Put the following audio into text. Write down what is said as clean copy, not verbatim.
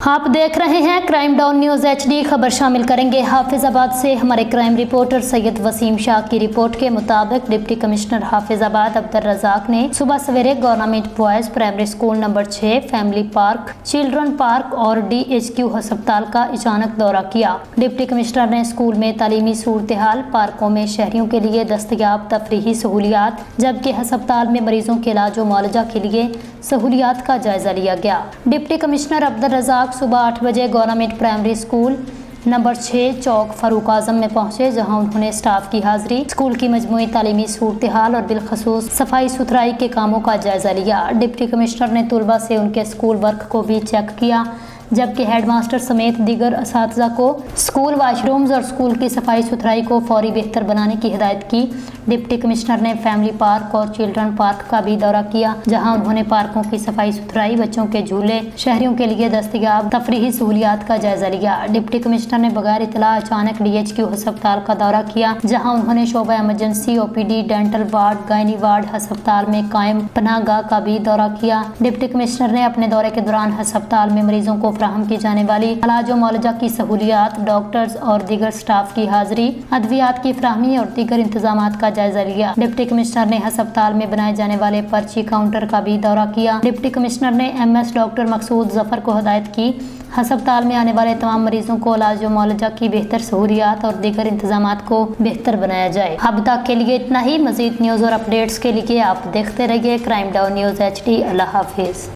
آپ دیکھ رہے ہیں کرائم ڈاؤن نیوز HD خبر شامل کریں گے حافظ آباد سے ہمارے کرائم رپورٹر سید وسیم شاہ کی رپورٹ کے مطابق ڈپٹی کمشنر حافظ آباد عبدالرزاق نے صبح سویرے government boys primary school number 6 family park children park اور DHQ ہسپتال کا اچانک دورہ کیا۔ ڈپٹی کمشنر نے اسکول میں تعلیمی صورتحال، پارکوں میں شہریوں کے لیے دستیاب تفریحی سہولیات جبکہ ہسپتال میں مریضوں کے علاج و معالجہ کے لیے سہولیات کا جائزہ لیا گیا۔ ڈپٹی کمشنر عبدالرزاق صبح 8 بجے گورنمنٹ پرائمری اسکول نمبر 6 چوک فاروق اعظم میں پہنچے، جہاں انہوں نے اسٹاف کی حاضری، اسکول کی مجموعی تعلیمی صورتحال اور بالخصوص صفائی ستھرائی کے کاموں کا جائزہ لیا۔ ڈپٹی کمشنر نے طلباء سے ان کے اسکول ورک کو بھی چیک کیا، جبکہ ہیڈ ماسٹر سمیت دیگر اساتذہ کو اسکول واش رومز اور اسکول کی صفائی ستھرائی کو فوری بہتر بنانے کی ہدایت کی۔ ڈپٹی کمشنر نے فیملی پارک اور چلڈرن پارک کا بھی دورہ کیا، جہاں انہوں نے پارکوں کی صفائی ستھرائی، بچوں کے جھولے، شہریوں کے لیے دستیاب تفریحی سہولیات کا جائزہ لیا۔ ڈپٹی کمشنر نے بغیر اطلاع اچانک DHQ ہسپتال کا دورہ کیا، جہاں انہوں نے شعبہ emergency, OPD، dental ward, گائنی ward, ہسپتال میں قائم پناہ گاہ کا بھی دورہ کیا۔ ڈپٹی کمشنر نے اپنے دورے کے دوران ہسپتال میں مریضوں کو فراہم کی جانے والی علاج و معالجہ کی سہولیات، ڈاکٹرز اور دیگر سٹاف کی حاضری، ادویات کی فراہمی اور دیگر انتظامات کا جائزہ لیا۔ ڈپٹی کمشنر نے ہسپتال میں بنائے جانے والے پرچی کاؤنٹر کا بھی دورہ کیا۔ ڈپٹی کمشنر نے MS ڈاکٹر مقصود ظفر کو ہدایت کی ہسپتال میں آنے والے تمام مریضوں کو علاج و معالجہ کی بہتر سہولیات اور دیگر انتظامات کو بہتر بنایا جائے۔ اب تک کے لیے اتنا ہی۔ مزید نیوز اور اپڈیٹس کے لیے آپ دیکھتے رہیے کرائم ڈاؤن نیوز HD۔ اللہ حافظ۔